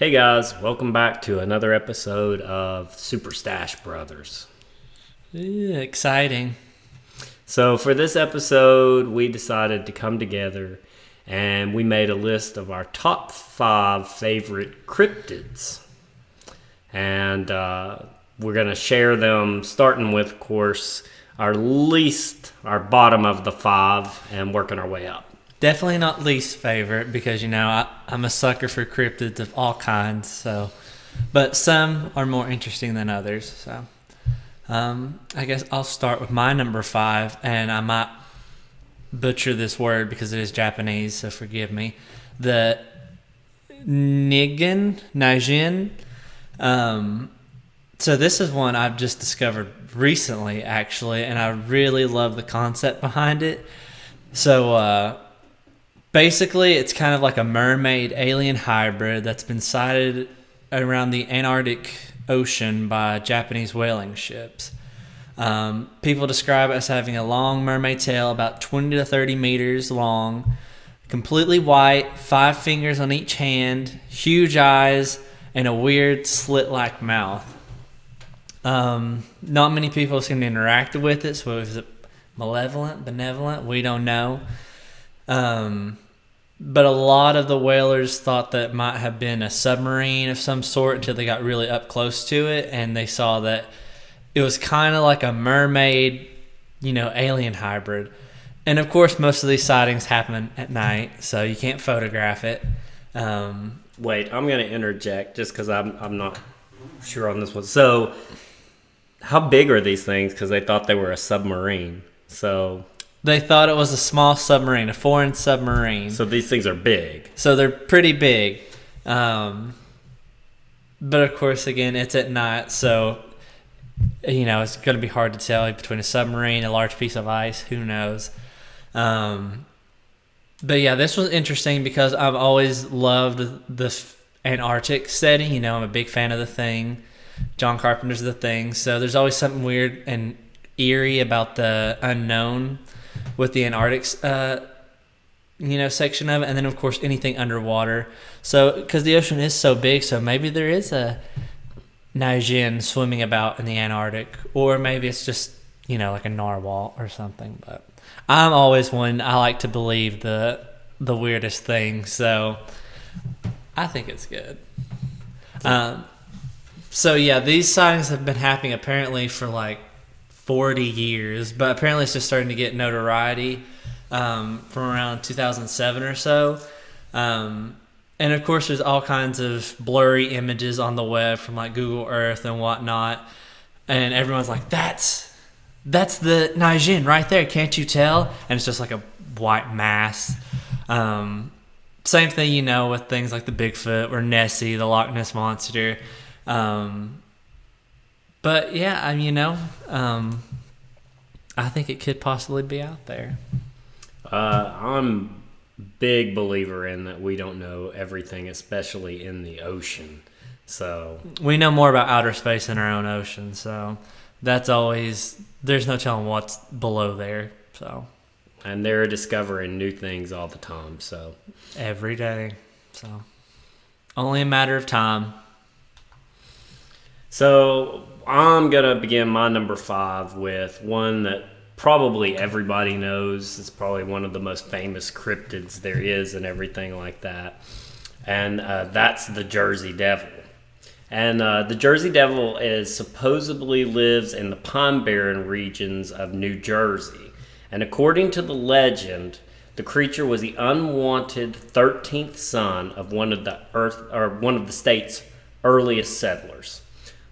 Hey guys, welcome back to another episode of Super Stache Brothers. Exciting. So for this episode, we decided to come together and we made a list of our top 5 favorite cryptids. And we're going to share them, starting with, of course, our bottom of the 5 and working our way up. Definitely not least favorite because, I'm a sucker for cryptids of all kinds. But some are more interesting than others. So I guess I'll start with my number 5, and I might butcher this word because it is Japanese, so forgive me. The Nijin. So this is one I've just discovered recently, actually, and I really love the concept behind it. So basically, it's kind of like a mermaid alien hybrid that's been sighted around the Antarctic Ocean by Japanese whaling ships. People describe it as having a long mermaid tail, about 20 to 30 meters long, completely white, 5 fingers on each hand, huge eyes, and a weird slit-like mouth. Not many people seem to interact with it, so is it malevolent, benevolent? We don't know. But a lot of the whalers thought that it might have been a submarine of some sort until they got really up close to it, and they saw that it was kind of like a mermaid, alien hybrid. And of course, most of these sightings happen at night, so you can't photograph it. Wait, I'm going to interject just because I'm not sure on this one. So, how big are these things? Because they thought they were a submarine. So they thought it was a small submarine, a foreign submarine. So these things are big. So they're pretty big. But of course, again, it's at night, so it's going to be hard to tell between a submarine, a large piece of ice. Who knows? But yeah, this was interesting because I've always loved the Antarctic setting. I'm a big fan of The Thing. John Carpenter's The Thing. So there's always something weird and eerie about the unknown with the Antarctic, section of it. And then, of course, anything underwater. So, because the ocean is so big, so maybe there is a Nijin swimming about in the Antarctic. Or maybe it's just, like a narwhal or something. But I'm always one, I like to believe the weirdest thing. So I think it's good. So yeah, these sightings have been happening apparently for like 40 years, but apparently it's just starting to get notoriety from around 2007 or so. And of course, there's all kinds of blurry images on the web from like Google Earth and whatnot, and everyone's like, "That's the Nijin right there, can't you tell?" And it's just like a white mass. Same thing, with things like the Bigfoot or Nessie, the Loch Ness Monster. But yeah, I think it could possibly be out there. I'm a big believer in that we don't know everything, especially in the ocean. So we know more about outer space than our own ocean. So that's always, there's no telling what's below there. So, and they're discovering new things all the time. So every day. So only a matter of time. So I'm going to begin my number 5 with one that probably everybody knows. It's probably one of the most famous cryptids there is and everything like that. And that's the Jersey Devil. And the Jersey Devil supposedly lives in the Pine Barren regions of New Jersey. And according to the legend, the creature was the unwanted 13th son of one of the state's earliest settlers.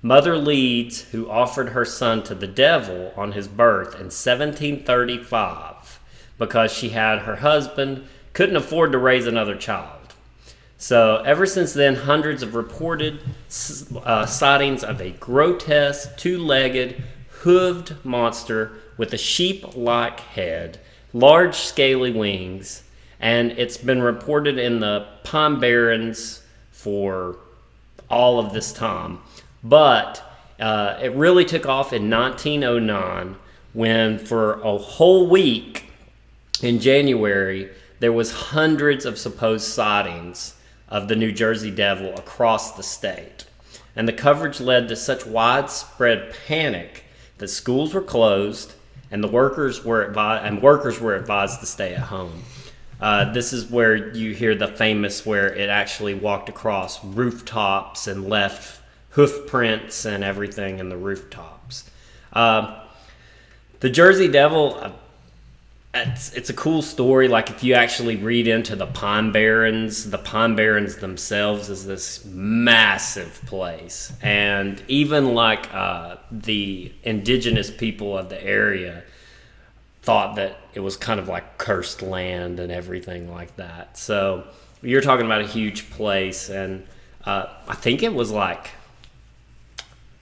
Mother Leeds, who offered her son to the devil on his birth in 1735 because she had her husband, couldn't afford to raise another child. So ever since then, hundreds of reported sightings of a grotesque, 2-legged, hooved monster with a sheep-like head, large scaly wings, and it's been reported in the Pine Barrens for all of this time. But it really took off in 1909 when for a whole week in January, there was hundreds of supposed sightings of the New Jersey Devil across the state. And the coverage led to such widespread panic that schools were closed and workers were advised to stay at home. This is where you hear the famous where it actually walked across rooftops and left hoof prints and everything in the rooftops. The Jersey Devil, it's a cool story. Like if you actually read into the Pine Barrens themselves is this massive place. And even like the indigenous people of the area thought that it was kind of like cursed land and everything like that. So you're talking about a huge place. And I think it was like,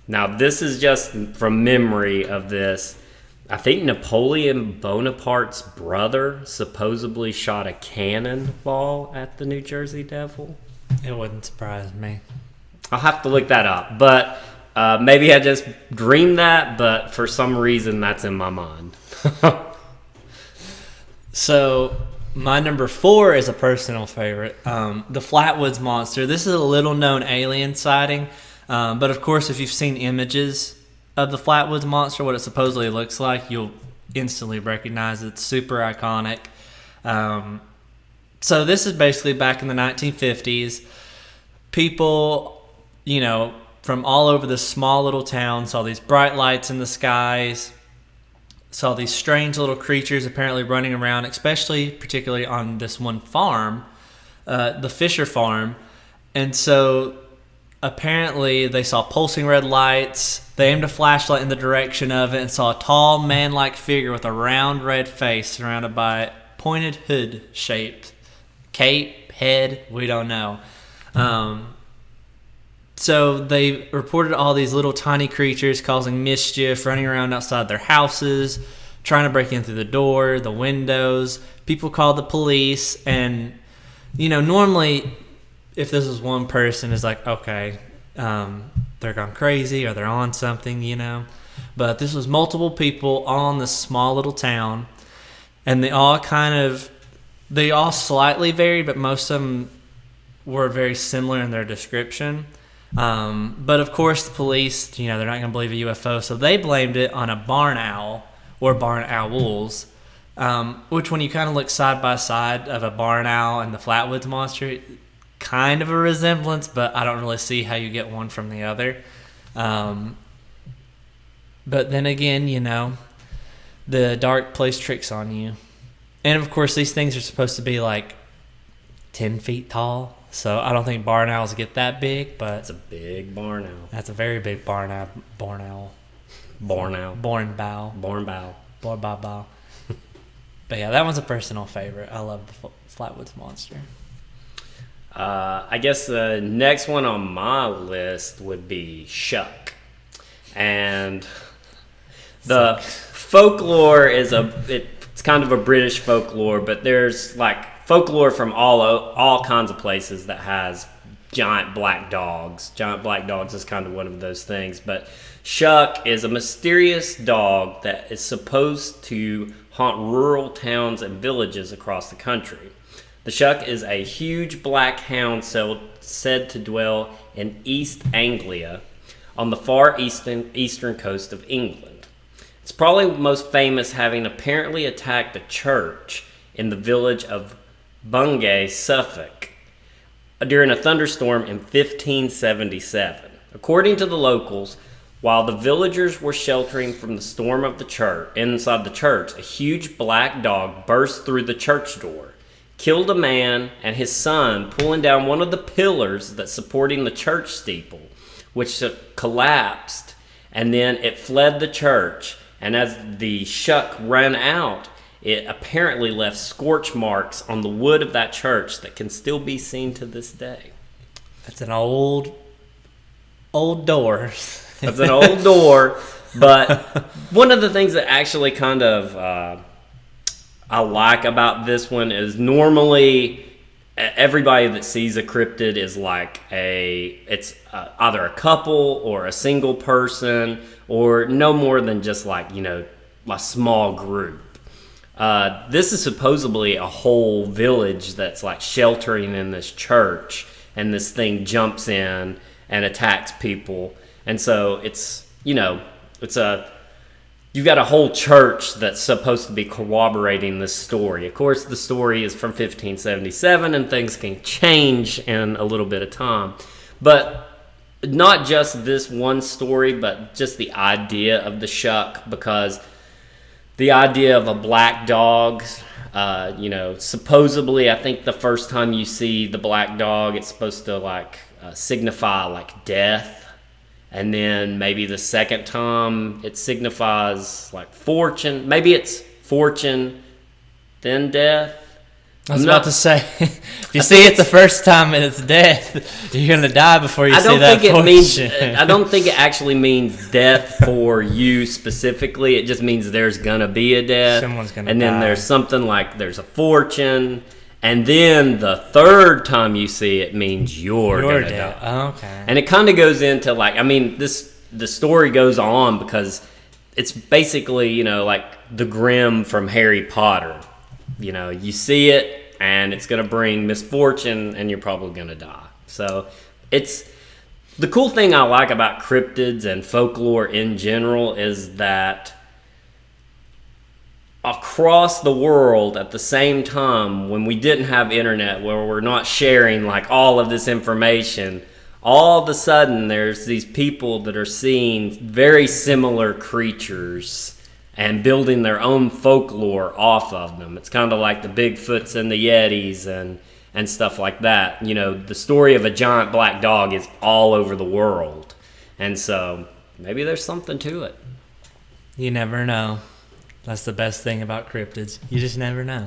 now this is just from memory of this, I think Napoleon Bonaparte's brother supposedly shot a cannonball at the New Jersey Devil. It wouldn't surprise me. I'll have to look that up. But maybe I just dreamed that, but for some reason that's in my mind. So my number 4 is a personal favorite, the Flatwoods Monster. This is a little known alien sighting, but of course if you've seen images of the Flatwoods Monster, what it supposedly looks like, you'll instantly recognize it. It's super iconic. So this is basically back in the 1950s. People, from all over this small little town saw these bright lights in the skies, saw these strange little creatures apparently running around, particularly on this one farm, the Fisher farm. And so apparently they saw pulsing red lights. They aimed a flashlight in the direction of it and saw a tall man-like figure with a round red face surrounded by a pointed hood-shaped cape, head, we don't know. So they reported all these little tiny creatures causing mischief, running around outside their houses, trying to break in through the door, the windows. People called the police, and normally if this was one person, it's like, okay, they're gone crazy or they're on something, But this was multiple people all in this small little town, and they all slightly varied, but most of them were very similar in their description. But of course the police, they're not going to believe a UFO, so they blamed it on a barn owl or barn owls, which when you kind of look side by side of a barn owl and the Flatwoods Monster, kind of a resemblance, but I don't really see how you get one from the other. But then again, the dark plays tricks on you. And of course these things are supposed to be like 10 feet tall. So I don't think barn owls get that big, but it's a big barn owl. That's a very big barn owl. Barn owl. Born bow. But yeah, that one's a personal favorite. I love the Flatwoods Monster. I guess the next one on my list would be Shuck. And the folklore is it's kind of a British folklore, but there's like folklore from all kinds of places that has giant black dogs. Giant black dogs is kind of one of those things. But Shuck is a mysterious dog that is supposed to haunt rural towns and villages across the country. The Shuck is a huge black hound said to dwell in East Anglia on the far eastern coast of England. It's probably most famous having apparently attacked a church in the village of Bungay, Suffolk, during a thunderstorm in 1577. According to the locals, while the villagers were sheltering from the storm of the church, inside the church, a huge black dog burst through the church door, killed a man and his son, pulling down one of the pillars that's supporting the church steeple, which collapsed, and then it fled the church. And as the Shuck ran out, it apparently left scorch marks on the wood of that church that can still be seen to this day. That's an old door. That's an old door, but one of the things that actually kind of I like about this one is normally everybody that sees a cryptid is like it's either a couple or a single person or no more than just like, a small group. This is supposedly a whole village that's like sheltering in this church, and this thing jumps in and attacks people. And so it's, you know, you've got a whole church that's supposed to be corroborating this story. Of course, the story is from 1577, and things can change in a little bit of time. But not just this one story, but just the idea of the shuck, because the idea of a black dog, you know, supposedly, I think the first time you see the black dog, it's supposed to like signify like death. And then maybe the second time it signifies like fortune. Maybe it's fortune, then death. I was about to say, if you see it the first time and it's death, you're going to die before you see that fortune. I don't think it actually means death for you specifically. It just means there's going to be a death. Someone's going to die. And then there's something like there's a fortune. And then the third time you see it means you're going to die. Oh, okay. And it kind of goes into like, I mean, the story goes on because it's basically, you know, like the Grimm from Harry Potter. You know, you see it and it's going to bring misfortune and you're probably going to die. So it's the cool thing I like about cryptids and folklore in general is that across the world at the same time, when we didn't have internet, where we're not sharing like all of this information, all of a sudden there's these people that are seeing very similar creatures and building their own folklore off of them. It's kind of like the Bigfoots and the Yetis and stuff like that. You know, the story of a giant black dog is all over the world. And so maybe there's something to it. You never know. That's the best thing about cryptids. You just never know.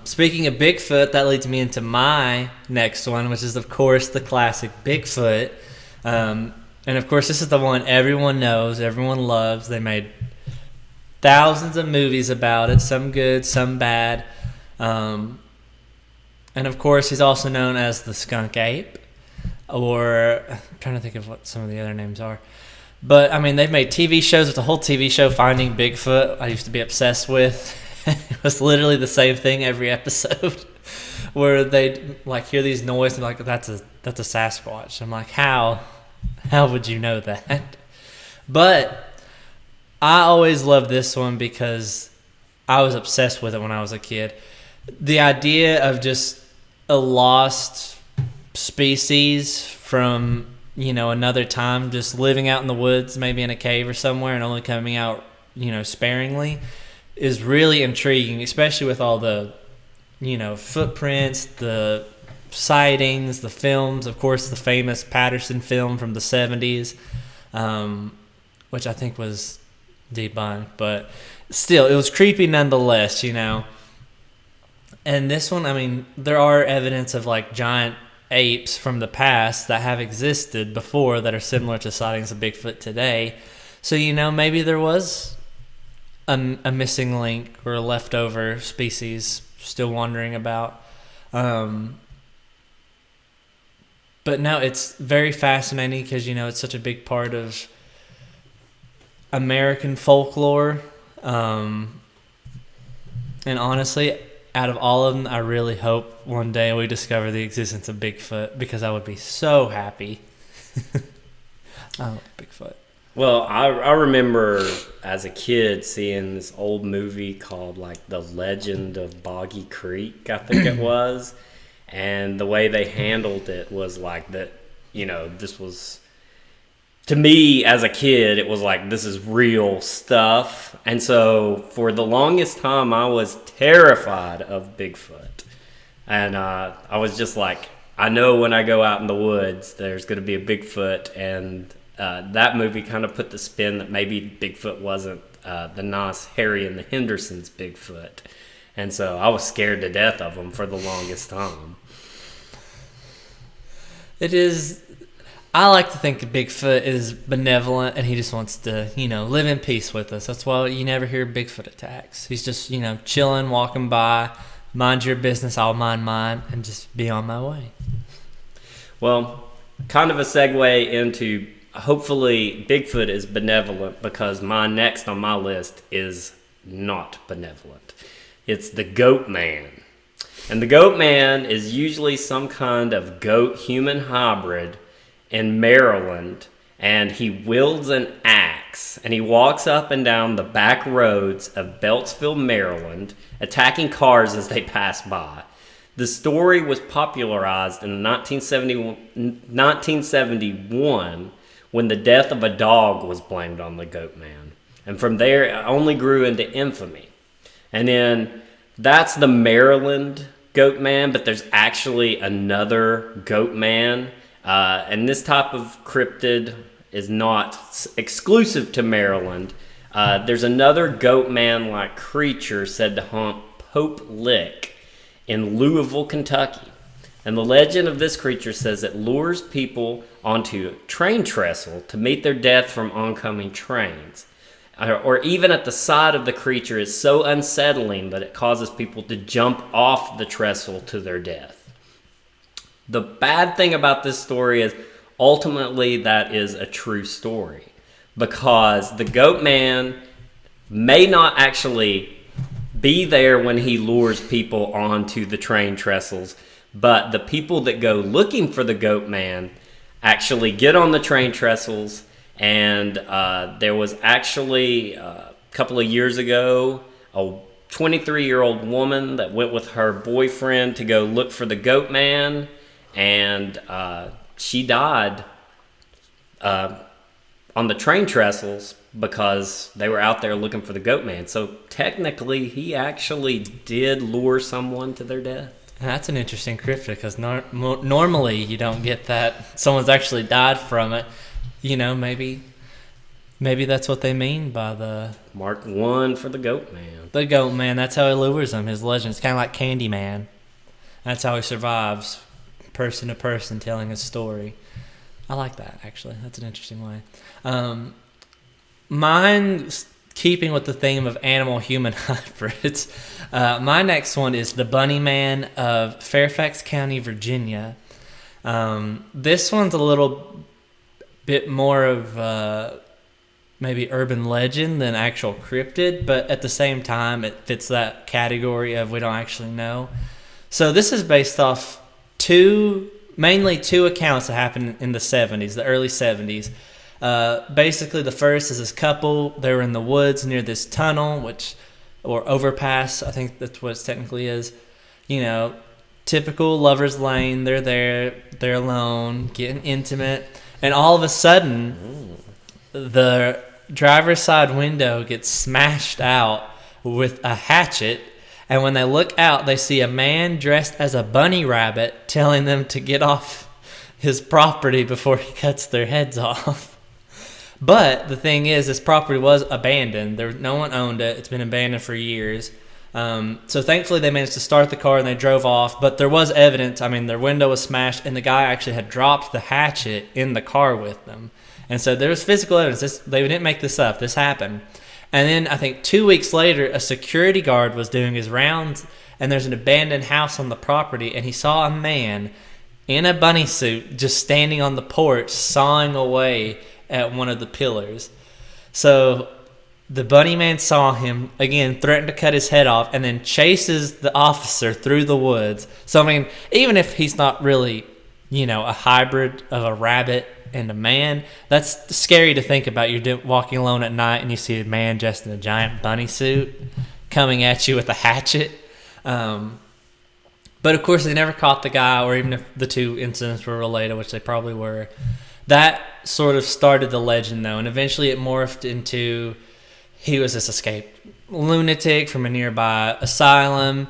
Speaking of Bigfoot, that leads me into my next one, which is, of course, the classic Bigfoot. And, of course, this is the one everyone knows, everyone loves. They made thousands of movies about it, some good, some bad. And, of course, he's also known as the skunk ape. Or I'm trying to think of what some of the other names are. But, I mean, they've made TV shows. It's a whole TV show, Finding Bigfoot, I used to be obsessed with. It was literally the same thing every episode where they'd, like, hear these noises and be like, that's a Sasquatch. I'm like, how would you know that? But I always loved this one because I was obsessed with it when I was a kid. The idea of just a lost species from, you know, another time, just living out in the woods, maybe in a cave or somewhere, and only coming out, you know, sparingly, is really intriguing, especially with all the, you know, footprints, the sightings, the films, of course, the famous Patterson film from the 70s, which I think was debunked, but still, it was creepy nonetheless, you know. And this one, I mean, there are evidence of, like, giant apes from the past that have existed before that are similar to sightings of Bigfoot today. So, you know, maybe there was a missing link or a leftover species still wandering about. But no, it's very fascinating because, you know, it's such a big part of American folklore. And honestly, out of all of them, I really hope one day we discover the existence of Bigfoot because I would be so happy. I love Bigfoot. Well, I remember as a kid seeing this old movie called like The Legend of Boggy Creek, I think it was. And the way they handled it was like that, you know, this was, to me as a kid, it was like, this is real stuff. And so for the longest time, I was terrified of Bigfoot. And I was just like, I know when I go out in the woods, there's going to be a Bigfoot. And that movie kind of put the spin that maybe Bigfoot wasn't the nice Harry and the Hendersons Bigfoot. And so I was scared to death of him for the longest time. It is, I like to think Bigfoot is benevolent and he just wants to, you know, live in peace with us. That's why you never hear Bigfoot attacks. He's just, you know, chilling, walking by, mind your business, I'll mind mine, and just be on my way. Well, kind of a segue into, hopefully Bigfoot is benevolent, because my next on my list is not benevolent. It's the Goat Man. And the goat man is usually some kind of goat-human hybrid in Maryland, and he wields an axe, and he walks up and down the back roads of Beltsville, Maryland, attacking cars as they pass by. The story was popularized in 1971 when the death of a dog was blamed on the goat man. And from there, it only grew into infamy. And then that's the Maryland goat man, but there's actually another goat man. And this type of cryptid is not exclusive to Maryland. There's another goat man-like creature said to haunt Pope Lick in Louisville, Kentucky. And the legend of this creature says it lures people onto a train trestle to meet their death from oncoming trains. Or even at the sight of the creature is so unsettling that it causes people to jump off the trestle to their death. The bad thing about this story is ultimately that is a true story, because the goat man may not actually be there when he lures people onto the train trestles, but the people that go looking for the goat man actually get on the train trestles. And there was actually a couple of years ago a 23-year-old woman that went with her boyfriend to go look for the goat man, and she died on the train trestles because they were out there looking for the goat man. So technically, he actually did lure someone to their death. That's an interesting cryptid, because normally you don't get that. Someone's actually died from it. You know, maybe that's what they mean by the... Mark 1 for the goat man. The goat man, that's how he lures them, his legend. It's kind of like Candyman. That's how he survives, person to person, telling his story. I like that, actually. That's an interesting way. Mine, keeping with the theme of animal-human hybrids, my next one is the Bunny Man of Fairfax County, Virginia. This one's a little bit more of maybe urban legend than actual cryptid, but at the same time, it fits that category of we don't actually know. So this is based off mainly two accounts that happened in the 70s, the early 70s. Basically, the first is this couple. They were in the woods near this tunnel, or overpass, I think that's what it technically is. You know, typical lover's lane. They're there, they're alone, getting intimate, and all of a sudden, the driver's side window gets smashed out with a hatchet. And when they look out, they see a man dressed as a bunny rabbit telling them to get off his property before he cuts their heads off. But the thing is, this property was abandoned. No one owned it. It's been abandoned for years. So thankfully they managed to start the car and they drove off. But there was evidence. I mean, their window was smashed and the guy actually had dropped the hatchet in the car with them. And so there was physical evidence. They didn't make this up. This happened. And then I think 2 weeks later, a security guard was doing his rounds, and there's an abandoned house on the property, and he saw a man in a bunny suit just standing on the porch sawing away at one of the pillars. So the bunny man saw him, again, threatened to cut his head off, and then chases the officer through the woods. So, I mean, even if he's not really, a hybrid of a rabbit and a man, that's scary to think about. You're walking alone at night and you see a man dressed in a giant bunny suit coming at you with a hatchet. But of course they never caught the guy, or even if the two incidents were related, which they probably were. That sort of started the legend though, and eventually it morphed into he was this escaped lunatic from a nearby asylum.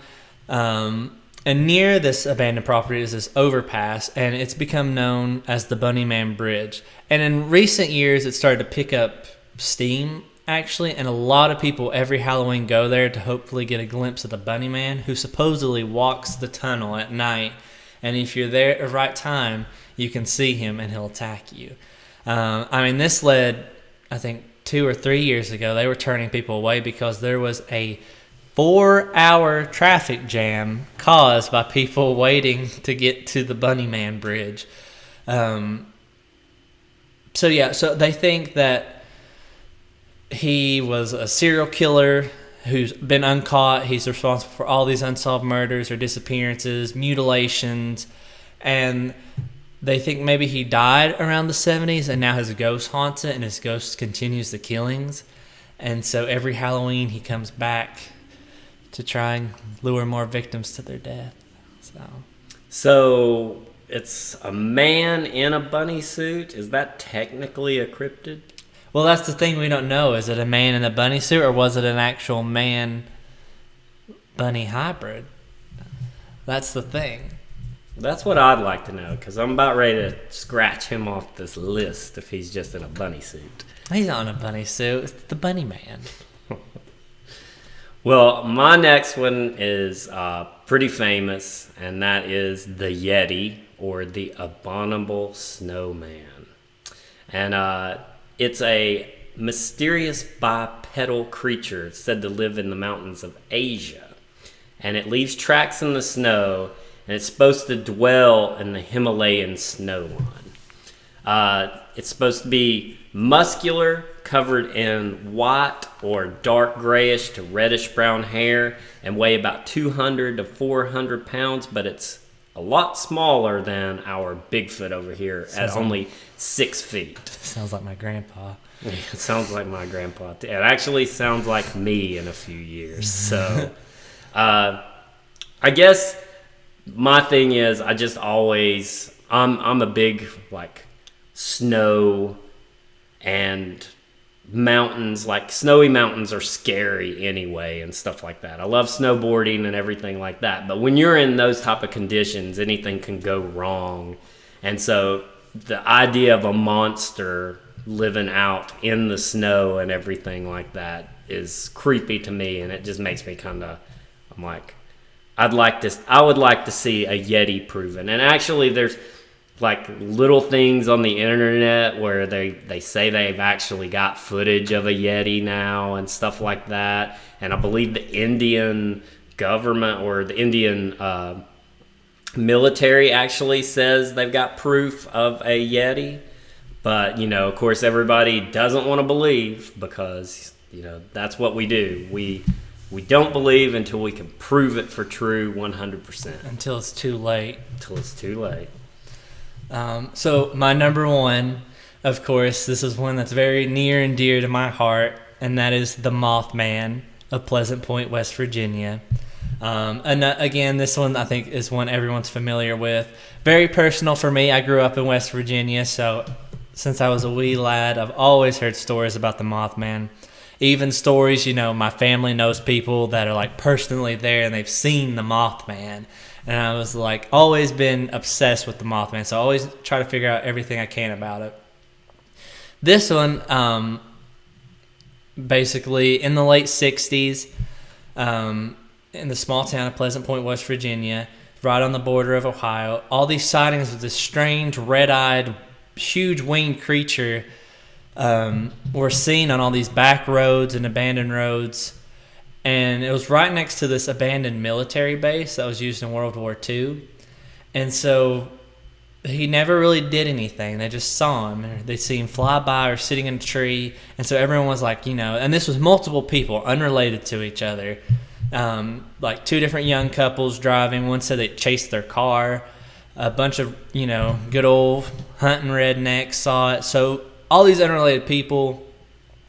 And near this abandoned property is this overpass, and it's become known as the Bunny Man Bridge. And in recent years, it started to pick up steam, actually, and a lot of people every Halloween go there to hopefully get a glimpse of the Bunny Man, who supposedly walks the tunnel at night. And if you're there at the right time, you can see him and he'll attack you. This led, I think, 2 or 3 years ago, they were turning people away because there was a 4-hour traffic jam caused by people waiting to get to the Bunny Man Bridge. So they think that he was a serial killer, who's been uncaught. He's responsible for all these unsolved murders or disappearances, mutilations, and they think maybe he died around the 70s and now his ghost haunts it and his ghost continues the killings. And so every Halloween he comes back to try and lure more victims to their death. So it's a man in a bunny suit. Is that technically a cryptid? Well, that's the thing we don't know. Is it a man in a bunny suit or was it an actual man-bunny hybrid? That's the thing. That's what I'd like to know, because I'm about ready to scratch him off this list if he's just in a bunny suit. He's not in a bunny suit. It's the bunny man. Well, my next one is pretty famous, and that is the Yeti, or the abominable snowman. And it's a mysterious bipedal creature said to live in the mountains of Asia. And it leaves tracks in the snow, and it's supposed to dwell in the Himalayan snow line. It's supposed to be muscular, covered in white or dark grayish to reddish brown hair, and weigh about 200 to 400 pounds, but it's a lot smaller than our Bigfoot over here at only 6 feet. Sounds like my grandpa. It sounds like my grandpa. It actually sounds like me in a few years. So I guess my thing is I just always I'm a big like snow and mountains. Like snowy mountains are scary anyway and stuff like that. I love snowboarding and everything like that, but when you're in those type of conditions, anything can go wrong. And so the idea of a monster living out in the snow and everything like that is creepy to me, and it just makes me kind of, I'm like, I would like to see a Yeti proven. And actually there's like little things on the internet where they say they've actually got footage of a Yeti now and stuff like that. And I believe the Indian government or the Indian military actually says they've got proof of a Yeti. But, you know, of course, everybody doesn't want to believe because, you know, that's what we do. We don't believe until we can prove it for true 100%. Until it's too late. Until it's too late. So my number one, of course, this is one that's very near and dear to my heart, and that is the Mothman of Pleasant Point, West Virginia. And again, this one I think is one everyone's familiar with. Very personal for me. I grew up in West Virginia, so since I was a wee lad, I've always heard stories about the Mothman. Even stories, you know, my family knows people that are like personally there and they've seen the Mothman. And I was like, always been obsessed with the Mothman. So I always try to figure out everything I can about it. This one, basically in the late 60s, in the small town of Pleasant Point, West Virginia, right on the border of Ohio, all these sightings of this strange, red-eyed, huge winged creature were seen on all these back roads and abandoned roads. And it was right next to this abandoned military base that was used in World War II. And so he never really did anything. They just saw him. They see him fly by or sitting in a tree. And so everyone was like, you know, and this was multiple people unrelated to each other. Like two different young couples driving. One said they chased their car. A bunch of, you know, good old hunting rednecks saw it. So all these unrelated people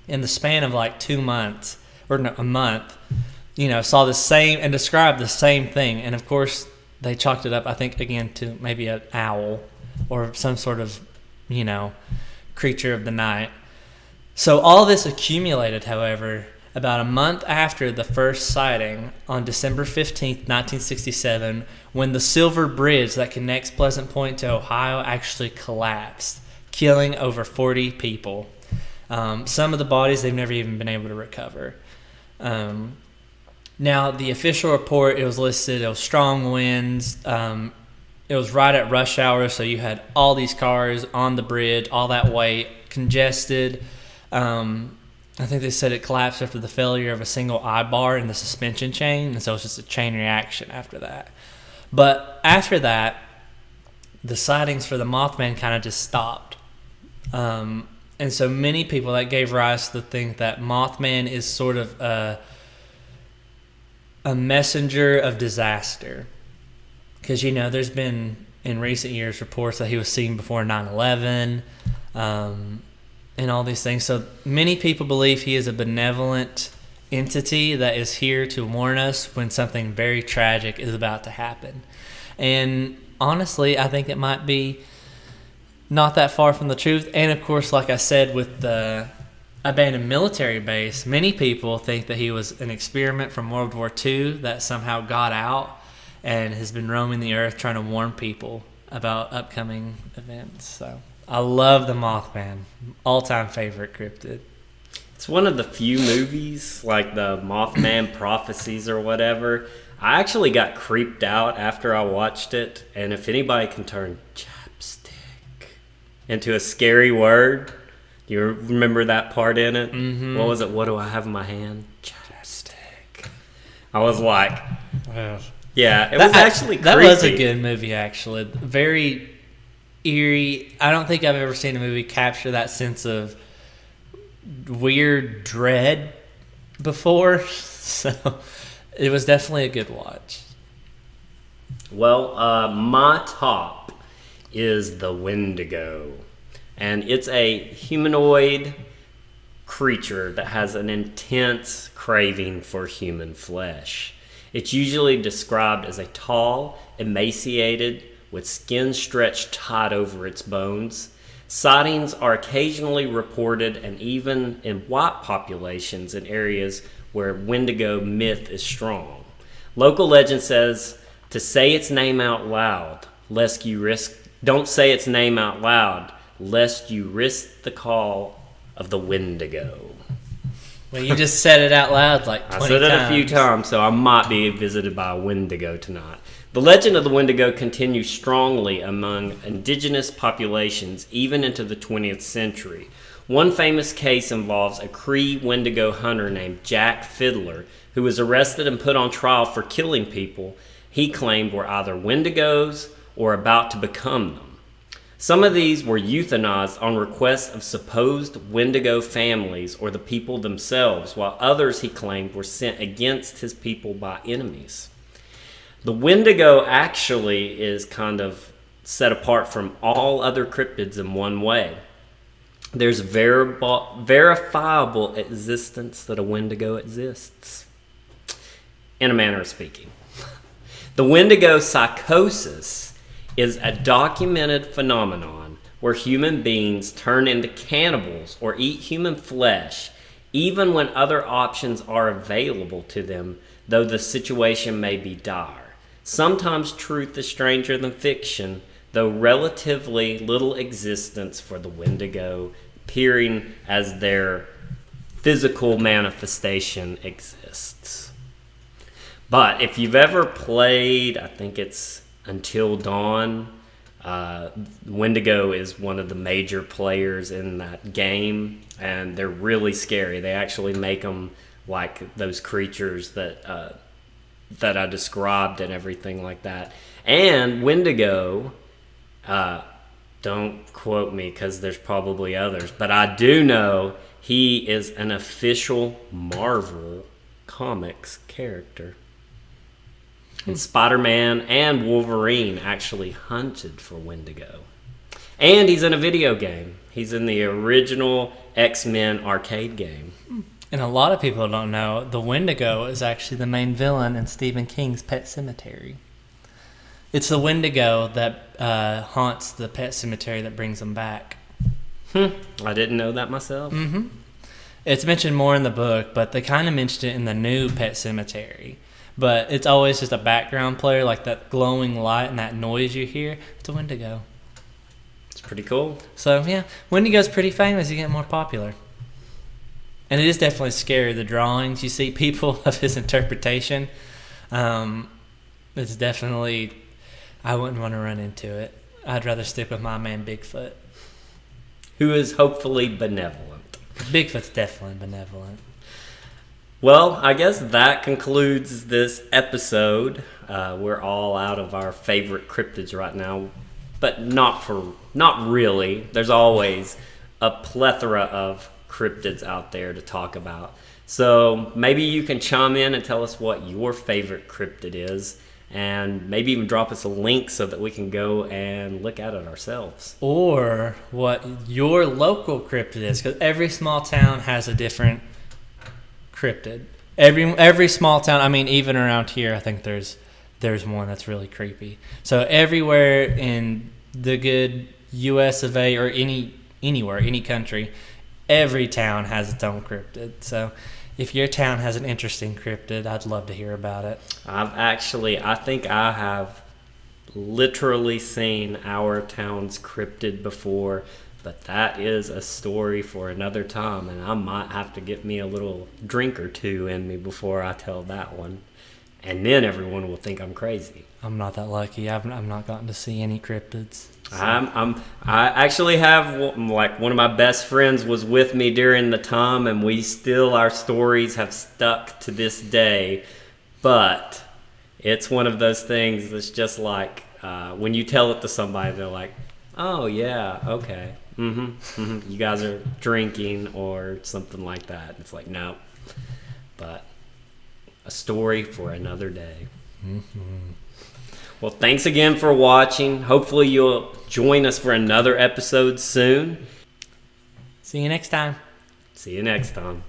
in the span of like 2 months, or no, a month, you know, saw the same and described the same thing. And of course, they chalked it up, I think, again, to maybe an owl or some sort of, you know, creature of the night. So all this accumulated, however, about a month after the first sighting on December 15th, 1967, when the Silver Bridge that connects Pleasant Point to Ohio actually collapsed, killing over 40 people. Some of the bodies they've never even been able to recover. Now, the official report, it was listed, it was strong winds. It was right at rush hour, so you had all these cars on the bridge, all that weight, congested. I think they said it collapsed after the failure of a single eye-bar in the suspension chain, and so it's just a chain reaction after that. But after that, the sightings for the Mothman kind of just stopped. And so many people, that gave rise to think that Mothman is sort of a messenger of disaster. Because, there's been, in recent years, reports that he was seen before 9/11 and all these things. So many people believe he is a benevolent entity that is here to warn us when something very tragic is about to happen. And honestly, I think it might be not that far from the truth. And of course, like I said, with the abandoned military base, many people think that he was an experiment from World War II that somehow got out and has been roaming the earth trying to warn people about upcoming events. So I love the Mothman. All-time favorite cryptid. It's one of the few movies, like the Mothman Prophecies or whatever. I actually got creeped out after I watched it. And if anybody can turn chapstick into a scary word, do you remember that part in it? Mm-hmm. What was it? What do I have in my hand? Chapstick. I was like, yeah, it was actually creepy. That was a good movie, actually. Very eerie. I don't think I've ever seen a movie capture that sense of weird dread before. So it was definitely a good watch. Well, my top is the Wendigo. And it's a humanoid creature that has an intense craving for human flesh. It's usually described as a tall, emaciated, with skin stretched tight over its bones. Sightings are occasionally reported, and even in white populations in areas where Wendigo myth is strong. Local legend says to say its name out loud, lest you risk. Don't say its name out loud, lest you risk the call of the Wendigo. Well, you just said it out loud like 20 times. I said it a few times, so I might be visited by a Wendigo tonight. The legend of the Wendigo continues strongly among indigenous populations even into the 20th century. One famous case involves a Cree Wendigo hunter named Jack Fiddler, who was arrested and put on trial for killing people he claimed were either Wendigos or about to become them. Some of these were euthanized on request of supposed Wendigo families or the people themselves, while others, he claimed, were sent against his people by enemies. The Wendigo actually is kind of set apart from all other cryptids in one way. There's verifiable existence that a Wendigo exists, in a manner of speaking. The Wendigo psychosis is a documented phenomenon where human beings turn into cannibals or eat human flesh, even when other options are available to them, though the situation may be dire. Sometimes truth is stranger than fiction, though relatively little existence for the Wendigo, appearing as their physical manifestation exists. But if you've ever played, I think it's Until Dawn, Wendigo is one of the major players in that game, and they're really scary. They actually make them like those creatures that I described and everything like that. And Wendigo, don't quote me because there's probably others, but I do know he is an official Marvel Comics character. And Spider-Man and Wolverine actually hunted for Wendigo. And he's in a video game. He's in the original X-Men arcade game. And a lot of people don't know, the Wendigo is actually the main villain in Stephen King's Pet Sematary. It's the Wendigo that haunts the pet cemetery that brings them back. I didn't know that myself. Mm-hmm. It's mentioned more in the book, but they kind of mentioned it in the new Pet Cemetery. But it's always just a background player, like that glowing light and that noise you hear. It's a Wendigo. It's pretty cool. So, yeah, Wendigo's pretty famous. He's getting more popular. And it is definitely scary. The drawings you see people of his interpretation, it's definitely, I wouldn't want to run into it. I'd rather stick with my man Bigfoot. Who is hopefully benevolent. Bigfoot's definitely benevolent. Well, I guess that concludes this episode. We're all out of our favorite cryptids right now, but not really. There's always a plethora of cryptids out there to talk about. So maybe you can chime in and tell us what your favorite cryptid is, and maybe even drop us a link so that we can go and look at it ourselves. Or what your local cryptid is, because every small town has a different cryptid. Every small town, I mean, even around here, I think there's one that's really creepy. So everywhere in the good U.S. of A. or anywhere, any country, every town has its own cryptid. So if your town has an interesting cryptid, I'd love to hear about it. I think I have literally seen our town's cryptid before, but that is a story for another time, and I might have to get me a little drink or two in me before I tell that one. And then everyone will think I'm crazy. I'm not that lucky. I've not gotten to see any cryptids. So. I actually have, like, one of my best friends was with me during the time, and our stories have stuck to this day. But it's one of those things that's just like, when you tell it to somebody, they're like, oh yeah, okay, you guys are drinking or something like that. It's like, no, but a story for another day. Well, thanks again for watching. Hopefully you'll join us for another episode soon. See you next time. See you next time.